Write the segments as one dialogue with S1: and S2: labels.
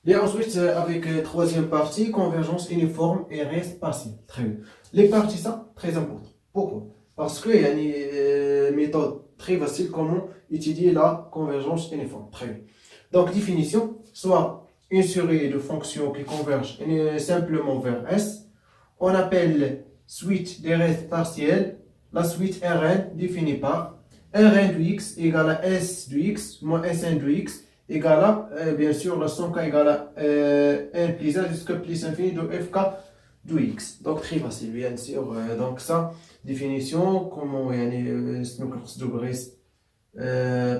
S1: Et ensuite, avec troisième partie, convergence uniforme et reste partiel. Très bien. Les parties, ça, très important. Pourquoi? Parce qu'il y a une méthode très facile comment étudier la convergence uniforme. Très bien. Donc, définition, soit une série de fonctions qui convergent simplement vers S. On appelle suite des restes partiels la suite Rn définie par Rn de x égale à S de x moins Sn de x égale à, bien sûr, la somme k égale à n plus 1 jusqu'à plus infini de fk de x. Donc, très facile, bien sûr. Donc, ça, définition, comment سنوك de reste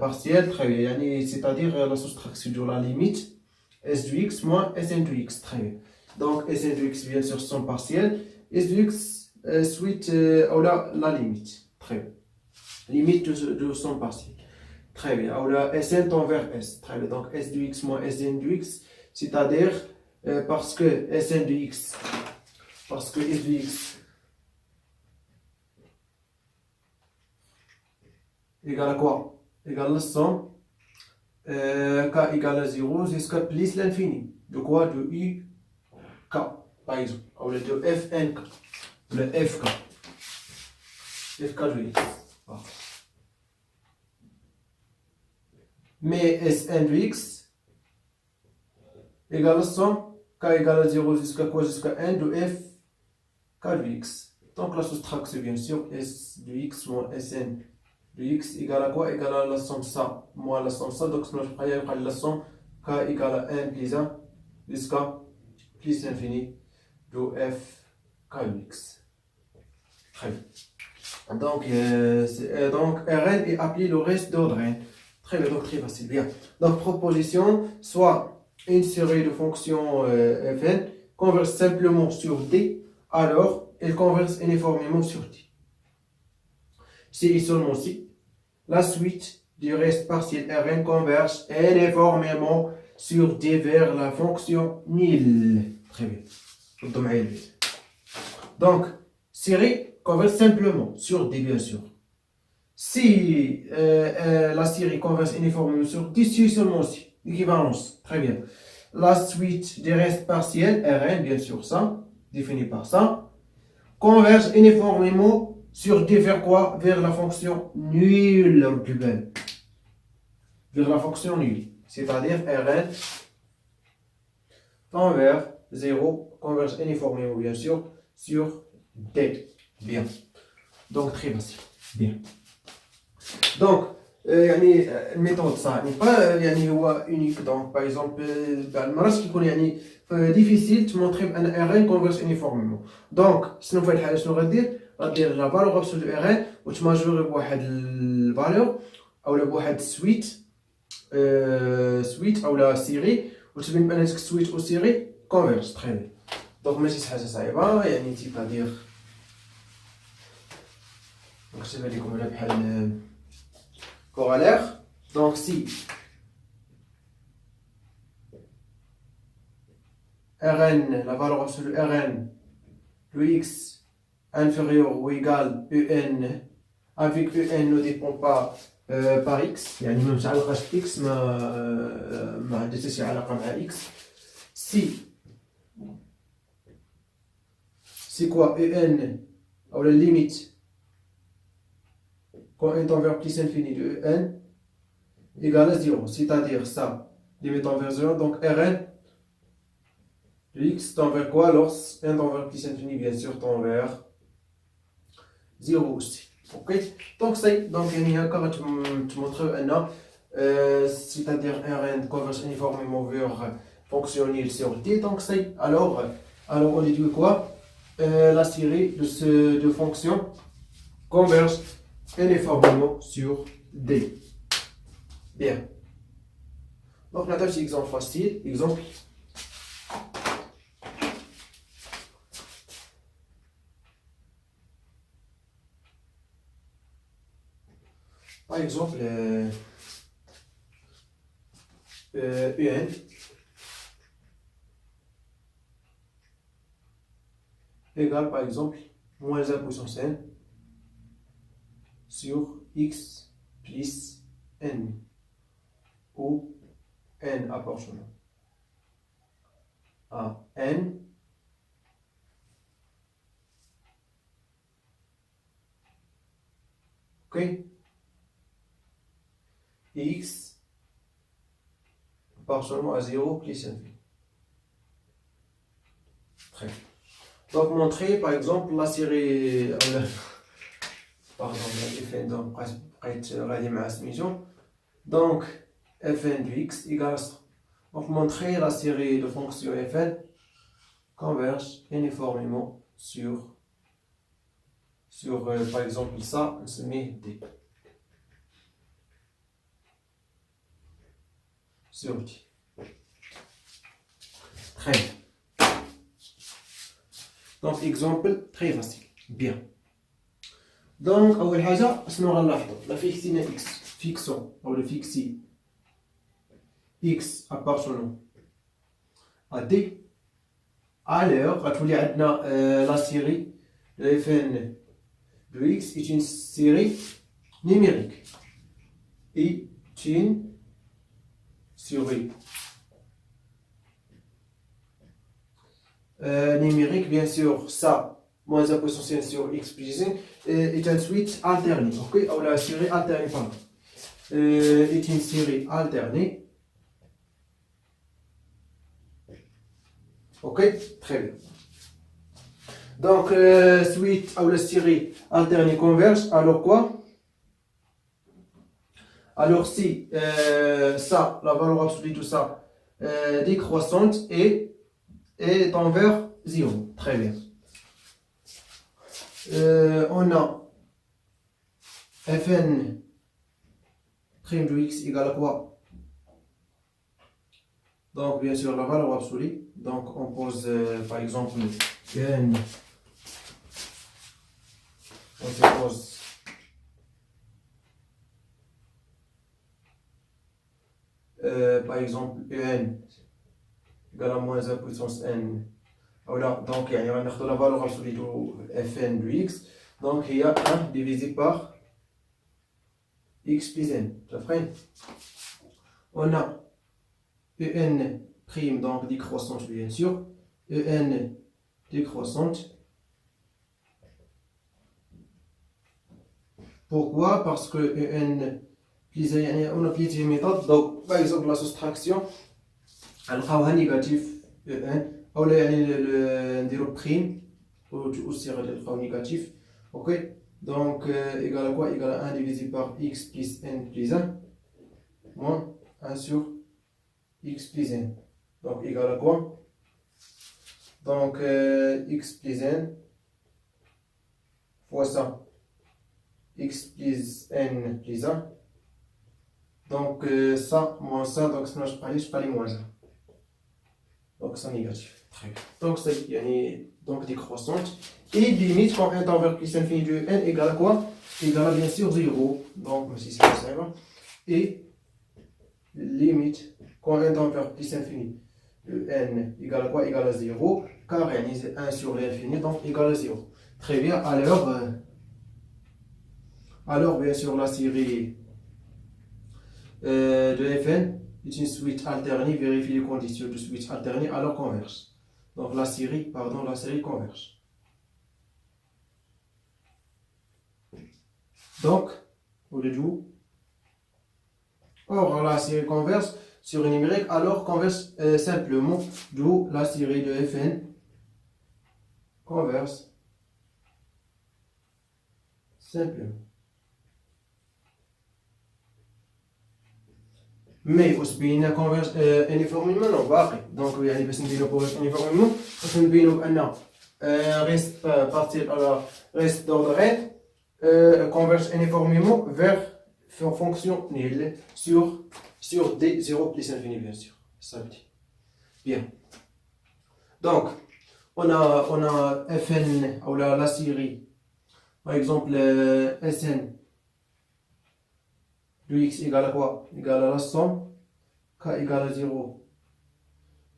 S1: partiel, très bien. C'est-à-dire la soustraction de la limite S de x moins Sn de x, très bien. Donc, Sn de x, bien sûr, sont partiels. S de x, suite ou la limite. Très bien. Limite de son partiel. Très bien. Ou la Sn tend vers S. Très bien. Donc, S de x moins Sn de x, c'est-à-dire parce que Sn de x, parce que S de x égale à quoi? Égale la somme k égale à 0 jusqu'à plus l'infini. De quoi? De u k, par exemple. Ou de fnk. Le fk. Fk de x. Voilà. Mais Sn de x égale à somme k égale à 0 jusqu'à quoi? Jusqu'à n de f k de x. Donc la soustraction, bien sûr, S de x moins Sn de x égale à quoi? Égale à la somme ça moins la somme ça. Donc je vais la somme k égale à n plus 1 jusqu'à plus l'infini de f k de x. Très bien. Donc, Rn est appelé le reste d'ordre n. Très bien, donc très facile. Bien. Donc, proposition, soit une série de fonctions fn converge simplement sur D, alors elle converge uniformément sur D. Si et seulement si la suite du reste partiel Rn converge uniformément sur D vers la fonction nil. Très bien. Donc, série converge simplement sur D, bien sûr. Si la série converge uniformément sur D, c'est seulement si. Équivalence. Très bien. La suite des restes partiels, Rn, bien sûr, ça, défini par ça, converge uniformément sur D vers quoi? Vers la fonction nulle, plus belle. Vers la fonction nulle. C'est-à-dire Rn tend vers 0, converge uniformément, bien sûr, sur D. Bien. Donc, très facile. Bien. Donc, الميثود صح يعني با يعني هو unique. Donc par exemple بعض المرات كيكون يعني difficile تمونطري بان ار ان كونفيرس uniformément. دونك شنو في هاد الحاله شنو غدير لا فالور ابسولو دو ار ان وتماجوري بواحد الفالور اولا بواحد سويت سويت اولا سيري وتبين بان هاديك السويت او سيري كونفيرس. تري بيان. دونك ماشي حاجه صعيبه يعني تيبادير نكتبها لكم هنا بحال corollaire. Donc si Rn, la valeur absolue Rn de x inférieur ou égal un avec un ne dépend pas par x يعني ما متعلقش x ما عندهاش شي علاقه مع x. Si quoi un ou la limite quand n tend vers plus infini de un égale à 0, c'est-à-dire ça limite tend vers 0, donc Rn de x tend vers quoi? Alors n tend vers plus infini, bien sûr, tend vers 0 aussi. Ok? Donc c'est donc il y a encore te montrer un c'est-à-dire Rn converge uniformément vers fonction nulle sur D. Donc c'est alors on déduit quoi? La série de fonctions converge uniformément sur D. Bien. Donc on a un petit exemple facile. Exemple. Par exemple, un égale par exemple moins 1 puissance n sur x plus n ou n appartenant. à n ok x partiellement à 0 plus infini. Très bien. Donc montrer par exemple la série pardon fn donc بقيت غادي مع سميتو donc fn de x égale à ça. Donc montrer la série de fonctions fn converge uniformément sur par exemple ça on se met d sur d. Très bien. Donc exemple très facile. Bien. Donc أول حاجة شنو غنلاحظو لا فيكسينا x فيكسون أو لا فيكسي x appartenant à d alors غتولي عندنا la série de fn de x est une série numérique est une série numérique bien sûr ça moins la puissance n sur x plus n est une suite alternée, ok, ou la série alternée, pardon, est une série alternée, ok, très bien. Donc, suite ou la série alternée converge, alors quoi? Alors si ça, la valeur absolue, tout ça, décroissante est envers 0, très bien. On a fn prime de x égale à quoi? Donc bien sûr la valeur absolue, donc on pose par exemple n, on se pose par exemple en égale à moins 1 puissance n. Voilà, donc il y a la valeur absolue de fn de x, donc il y a 1 divisé par x plus n. On a en prime, donc décroissante bien sûr, en décroissante. Pourquoi? Parce que en plus on a plusieurs méthodes, donc par exemple la soustraction, نلقاوها négatif en ou يعني نديرو prime aussi غادي نلقاو négatif, ok, donc égal à quoi? Égal à 1 divisé par x plus n plus 1 moins 1 sur x plus n, donc égal à quoi? Donc x plus n fois ça x plus n plus 1, donc ça moins ça, donc ça je pas les moins 1, donc ça négatif. Très bien. Donc c'est donc décroissante et limite quand n tend vers plus infini de n égale à quoi? Égale à bien sûr 0, donc si c'est ça, et limite quand n tend vers plus infini de n égale à quoi? Égale à 0, car n est 1 sur l'infini, donc égale à 0. Très bien, alors bien sûr la série de fn est une suite alternée, vérifie les conditions de suite alternée, alors converge. Donc la série converge. Donc, au lieu de où? Or, la série converge sur une numérique, alors converge simplement, d'où la série de fn converge simplement. Mais aussi bien converge uniformément non باقي donc يعني باش نديرو converge uniformément خاص نبينو بان reste partir à la reste d'ordre n converge uniformément vers fonction nulle sur d0 plus infini bien sûr, ça veut dire. Bien, donc on a fn ou la série par exemple Sn de x égale à quoi? Égale à la somme k égale à 0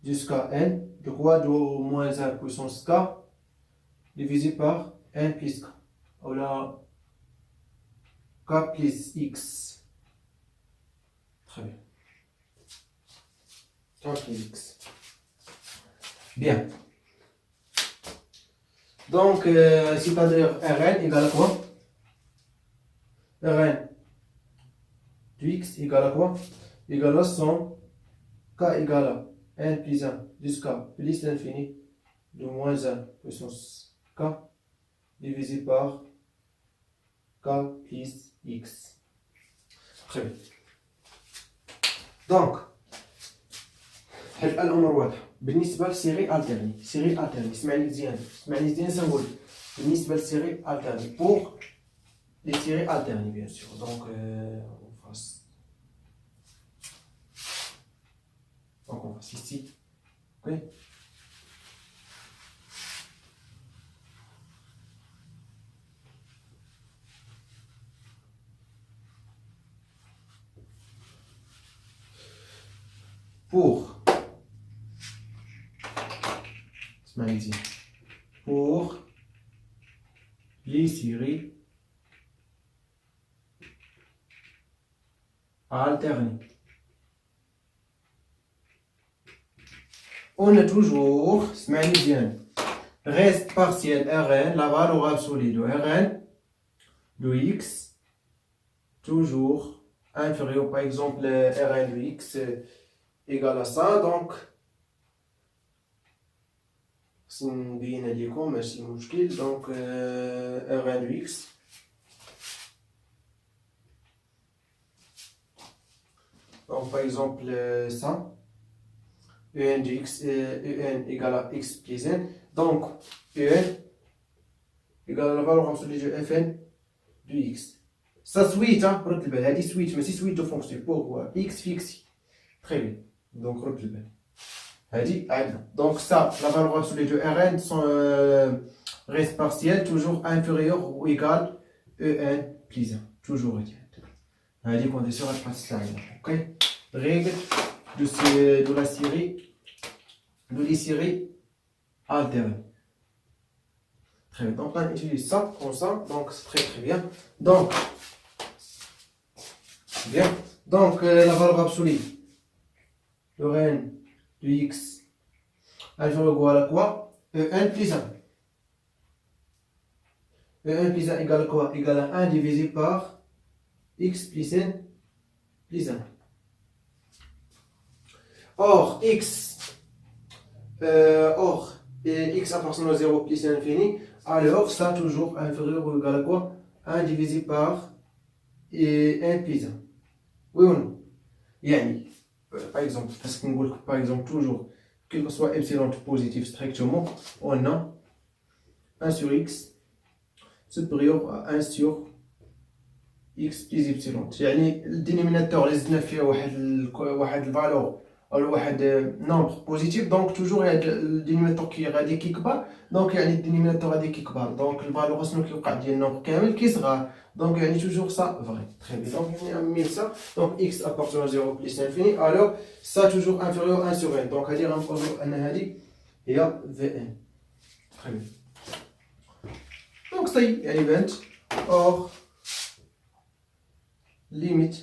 S1: jusqu'à n de quoi? De moins 1 puissance k divisé par n plus k, ou la k plus x. Très bien. K plus x. Bien. Donc, c'est-à-dire Rn égale à quoi? Rn de x égale à quoi? Égale à 100, k égale à n plus 1 jusqu'à plus l'infini de moins 1 puissance k divisé par k plus x. Très bien. Donc, الأمر واضح. بالنسبة للسيري الترني اسمعني مزيان سنقول بالنسبة للسيري الترني pour les séries alternées bien sûr. Donc on fasse ici. Ok. Pour les séries alternées, on a toujours reste partiel Rn, la valeur absolue de Rn de x toujours inférieur, par exemple Rn de x égale à ça. Donc نبين لكم ماشي مشكل. donc Rn de x donc par exemple ça En de x En égale à x plus n. donc En égale à la valeur absolue de Fn de x. ça switch رد البال هذه switch ماشي switch de fonction pour x fixé. très bien. donc رد البال هذه عندنا. donc ça la valeur absolue de Rn reste partielle toujours inférieur ou égal En plus 1 toujours هذه condition غتبقى تستعملها. ok. règle de la série de les séries alternées. Très bien. donc on utilise ça comme ça. donc c'est très bien. donc bien. donc la valeur absolue de Rn de x inférieur ou égale à quoi? En plus 1. En plus 1 égale à quoi? Égale à 1 divisé par x plus n plus 1. Or x x appartenant à 0 plus l'infini, alors ça toujours inférieur ou égal à quoi? 1 divisé par 1 plus 1. oui ou non? يعني par exemple, parce qu'on dit par exemple toujours quel que soit epsilon positif strictement, on a 1 sur x supérieur à 1 sur x plus epsilon. يعني الدينوميناتور اللي زدنا فيه واحد الفالور او واحد نومبر بوزيتيف. دونك توجور هذا الدينوميناتور كي غادي كيكبر. دونك يعني الدينوميناتور غادي كيكبر. دونك الفالور شنو كيوقع ديال النومبر كامل كيصغر. دونك يعني توجور سا فري. تري بيان. دونك يعني ميم سا. دونك x appartient à 0 plus l'infini. alors ça toujours inférieur à 1 sur n. دونك هذه غنقولوا ان هذه هي Vn. تري بيان. دونك سي يعني بانت. or limite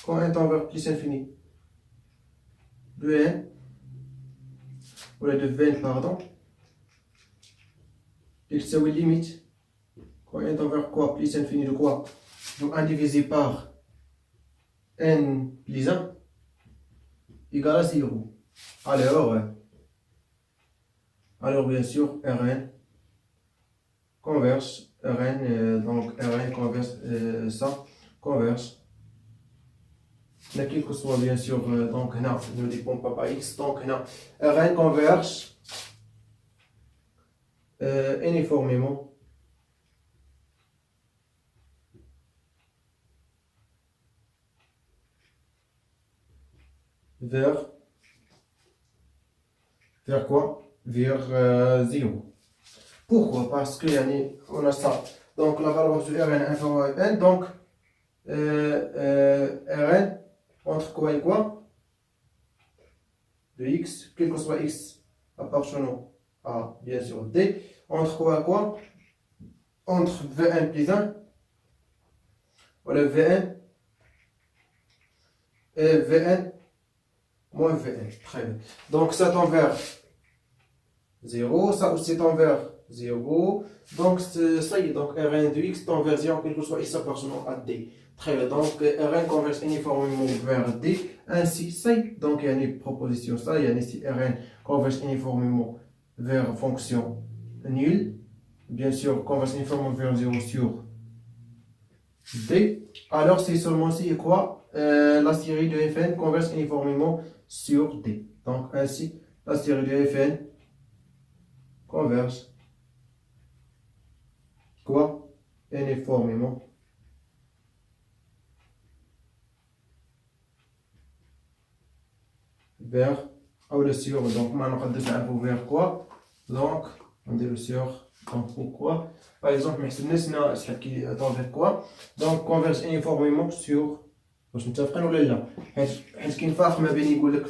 S1: quand n tend vers plus infini de n ou de Vn pardon تساوي limite quand n tend vers quoi? plus infini de quoi? donc 1 divisé par n plus 1 égale à 0. alors bien sûr Rn converge Rn donc Rn converge ça converge quel que soit bien sûr donc هنا ne dépend pas par x. donc هنا Rn converge uniformément vers quoi? vers 0. pourquoi? parce que on a ça. donc la valeur de Rn inférieure à n. donc Rn entre quoi et quoi? de x, quel que soit x appartenant à bien sûr d, entre quoi et quoi? entre Vn plus 1 ou le Vn et Vn moins Vn. Très bien. donc ça tend vers 0, ça aussi tend vers 0. Donc, ça y est, donc Rn de x tend vers 0, quel que soit x appartenant à D. Très bien, donc Rn converge uniformément vers D. Ainsi, ça y est, donc il y a une proposition, ça, il y a ici Rn converge uniformément vers fonction nulle. Bien sûr, converge uniformément vers 0 sur D. Alors, c'est seulement si quoi la série de Fn converge uniformément sur D. Donc, ainsi, la série de Fn converge quoi uniformément vers ou le sur. Donc, maintenant, on va vers quoi? Donc, on dit le sur. Donc, pourquoi? Par exemple, on vers quoi? Donc, converge uniformément sur. واش متفقين ولا لا؟ حيت كاين فرق ما بين يقول لك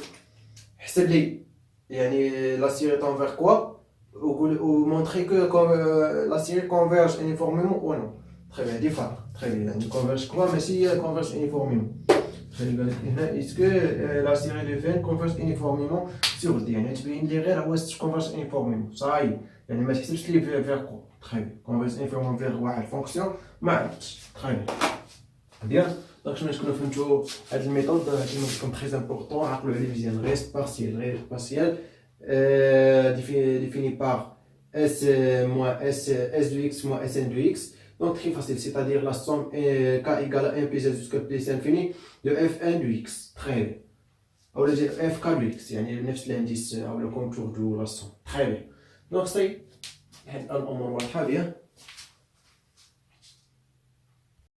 S1: حسب لي يعني لا سيري تون فيغ كوا ومونطري كو لا سيري كونفيرج انيفورميمون او نو. تري بيان دي فرق. تري بيان يعني كونفيرج كوا ماشي كونفيرج انيفورميمون. خلي بالك هنا اسكو لا سيري دو فين كونفيرج انيفورميمون سور دي يعني تبين لي غير واش كونفيرج انيفورميمون صاي يعني ما تحسبش لي فيغ كوا. تري بيان كونفيرج انيفورميمون فيغ واحد فونكسيون ما عرفتش. تري بيان بيان. Donc, je vais vous cette méthode qui est très importante. La division reste partielle définie par S moins S de x moins Sn de x. Donc, très facile, c'est-à-dire la somme est k égale à 1 plus s jusqu'à plus infini de fn de x. Très bien. On va dire fk de x, c'est l'indice, le contour de la somme. Très bien. Donc, c'est on va très bien.